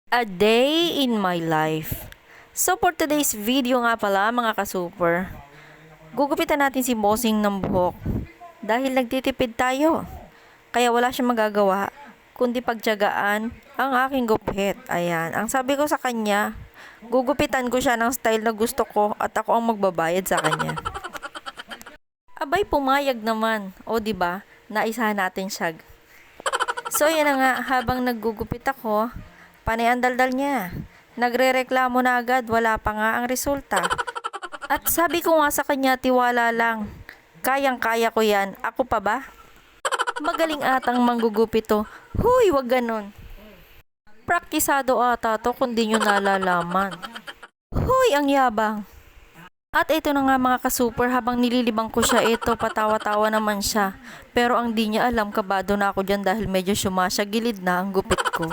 A day in my life. So for today's video nga pala mga ka-super, gugupitan natin si Bossing ng buhok dahil nagtitipid tayo. Kaya wala siyang magagawa kundi pagtiyagaan ang aking gupit. Ayan, ang sabi ko sa kanya, gugupitan ko siya ng style na gusto ko at ako ang magbabayad sa kanya. Abay, pumayag naman. O di ba? Naisahan natin siya. So yan na nga, habang naggugupit ako, panay ang daldal niya. Nagrereklamo na agad, wala pa nga ang resulta. At sabi ko nga sa kanya, tiwala lang. Kayang-kaya ko yan, ako pa ba? Magaling atang manggugupit to. Huy, wag ganon. Praktisado ata to kung di nyo nalalaman. Huy, ang yabang. At ito na nga mga ka-super, habang nililibang ko siya, ito patawa-tawa naman siya. Pero ang di niya alam, kabado na ako dyan dahil medyo sumasyagilid na ang gupit ko.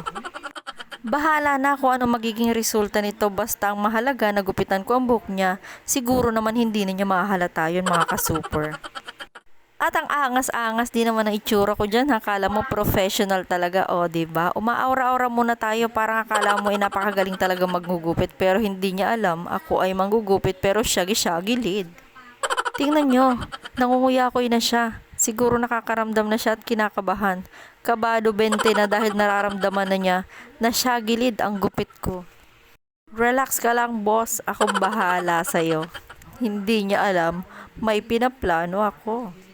Bahala na kung ano magiging resulta nito, basta ang mahalaga na gupitan ko ang buhok niya. Siguro naman hindi na niya mahalata yun mga ka-super. At ang angas-angas din naman ang itsura ko dyan. Akala mo professional talaga, o diba? Umaaura-aura muna tayo, parang akala mo napakagaling talaga maggugupit. Pero hindi niya alam, ako ay manggugupit pero syagi-syagi lead. Tingnan nyo, nangunguyakoy na siya. Siguro nakakaramdam na siya at kinakabahan. Kabado 20 na dahil nararamdaman na niya na syagi lead ang gupit ko. Relax ka lang boss, akong bahala sa'yo. Hindi niya alam, may pinaplano ako.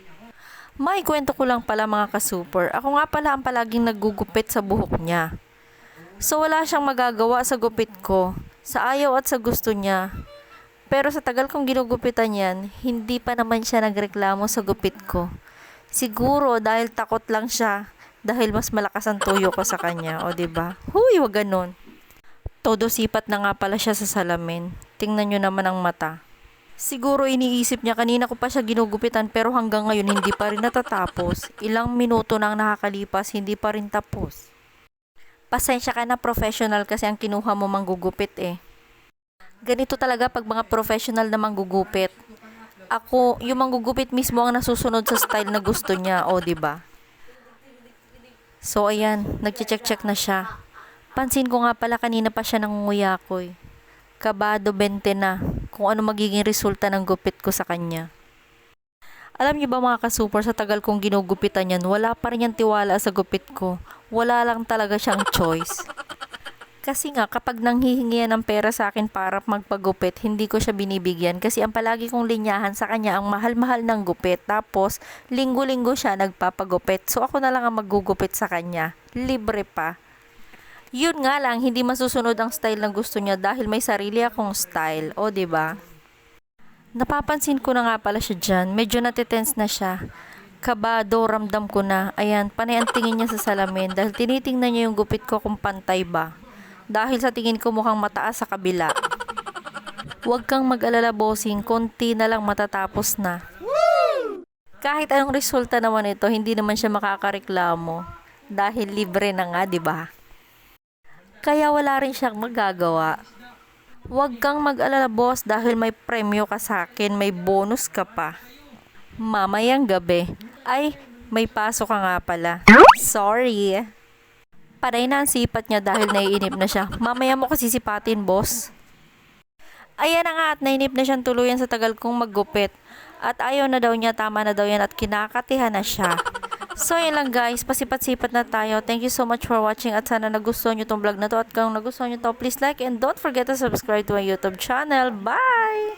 May kwento ko lang pala mga ka-super. Ako nga pala ang palaging naggugupit sa buhok niya. So wala siyang magagawa sa gupit ko, sa ayaw at sa gusto niya. Pero sa tagal kong ginugupitan yan, hindi pa naman siya nagreklamo sa gupit ko. Siguro dahil takot lang siya, dahil mas malakas ang tuyo ko sa kanya, o diba? Huy, wag ganon. Todo sipat na nga pala siya sa salamin. Tingnan nyo naman ang mata. Siguro iniisip niya kanina ko pa siya ginugupitan pero hanggang ngayon hindi pa rin natatapos. Ilang minuto na ang nakakalipas, hindi pa rin tapos. Pasensya ka na, professional kasi ang kinuha mo manggugupit eh. Ganito talaga pag mga professional na manggugupit. Ako, yung manggugupit mismo ang nasusunod sa style na gusto niya, o diba? So ayan, nagche-check na siya. Pansin ko nga pala kanina pa siya nangunguyakoy. Kabado 20 na kung ano magiging resulta ng gupit ko sa kanya. Alam niyo ba mga ka-super, sa tagal kong ginugupitan yan, wala pa rin yung tiwala sa gupit ko. Wala lang talaga siyang choice. Kasi nga, kapag nanghihingi yan ng pera sa akin para magpagupit, hindi ko siya binibigyan. Kasi ang palagi kong linyahan sa kanya, ang mahal-mahal ng gupit. Tapos, linggo-linggo siya nagpapagupit. So, ako na lang ang maggugupit sa kanya. Libre pa. Yun nga lang, hindi masusunod ang style na gusto niya dahil may sarili akong style. O, diba? Napapansin ko na nga pala siya dyan. Medyo natitense na siya. Kabado, ramdam ko na. Ayan, panay ang tingin niya sa salamin dahil tinitingnan niya yung gupit ko kung pantay ba. Dahil sa tingin ko mukhang mataas sa kabila. Huwag kang mag-alala bossing, konti na lang matatapos na. Kahit anong resulta naman ito, hindi naman siya makakareklamo. Dahil libre na nga, diba? Kaya wala rin siyang magagawa. Huwag kang mag-alala boss dahil may premyo ka sa akin, may bonus ka pa. Mamayang gabi. Ay, may pasok ka nga pala. Sorry. Panay na ang sipat niya dahil naiinip na siya. Mamaya mo kasi sipatin boss. Ayan na nga at nainip na siyang tuluyan sa tagal kong maggupit. At ayaw na daw niya, tama na daw yan at kinakatihan na siya. So yun lang guys, pasipat-sipat na tayo. Thank you so much for watching at sana nagustuhan nyo tong vlog na to. At kung nagustuhan nyo to, please like and don't forget to subscribe to my YouTube channel. Bye!